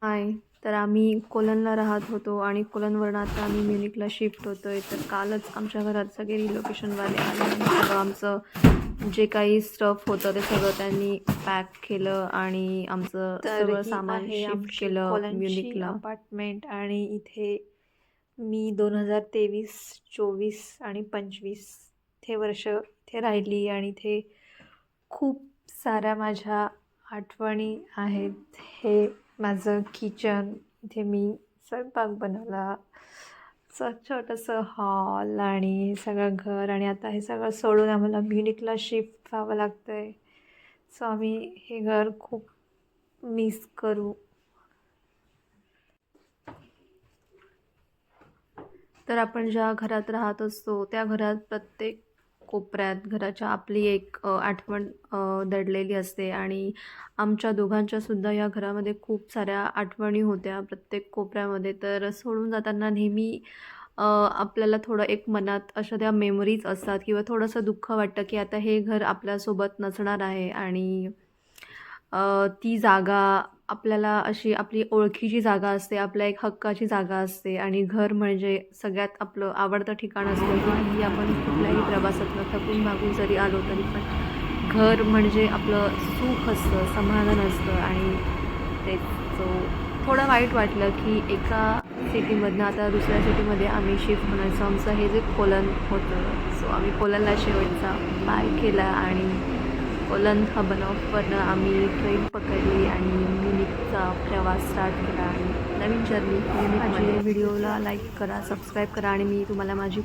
हाय. तर आम्ही कोलनला राहत होतो आणि कोलनवरून आता आम्ही म्युनिकला शिफ्ट होतोय. तर कालच आमच्या घरात सगळे रिलोकेशनवाले आले आणि सगळं आमचं जे काही स्टफ होतं ते सगळं त्यांनी पॅक केलं आणि आमचं तर सगळं ही सामान आहे शिफ्ट आमची केलं कॉलनीची म्युनिकला. अपार्टमेंट आणि इथे मी 2023, 24 आणि 25 हे वर्ष इथे राहिली आणि इथे खूप साऱ्या माझ्या आठवणी आहेत. हे माझं किचन, इथे मी स्वयंपाक बनवला, छोटंसं हॉल आणि हे सगळं घर आणि आता हे सगळं सोडून आम्हाला म्युनिकला शिफ्ट व्हावं लागतं आहे. सो आम्ही हे घर खूप मिस करू. तर आपण ज्या घरात राहत असतो त्या घरात प्रत्येक कोपऱ्यात घराच्या आपली एक आठवण दडलेली असते आणि आमच्या दोघांच्या सुद्धा या घरामध्ये खूप साऱ्या आठवणी होत्या प्रत्येक कोपऱ्यामध्ये. तर सोडून जाताना नेहमी आपल्याला थोडं एक मनात अशा त्या मेमरीज असतात किंवा थोडंसं दुःख वाटतं की आता हे घर आपल्यासोबत नसणार आहे आणि ती जागा आपल्याला अशी आपली ओळखीची जागा असते, आपल्या एक हक्काची जागा असते आणि घर म्हणजे सगळ्यात आपलं आवडतं ठिकाण असतं. की आपण कुठल्याही प्रवासातनं थकून भागून जरी आलो तरी पण घर म्हणजे आपलं सुख असतं, समाधान असतं आणि तेच. सो थोडं वाईट वाटलं की एका सिटीमधनं आता दुसऱ्या सिटीमध्ये आम्ही शिफ्ट होण्याचं आमचं हे जे कोलन होतं. सो आम्ही कोलनला शेवटचा बाय केला आणि कोलन हब ऑफवरनं आम्ही ट्रेन पकडली आणि म्युनिकचा प्रवास स्टार्ट केला आणि नवीन जर्नी म्युनिकमध्ये. व्हिडिओला लाईक करा, सबस्क्राईब करा आणि मी तुम्हाला माझी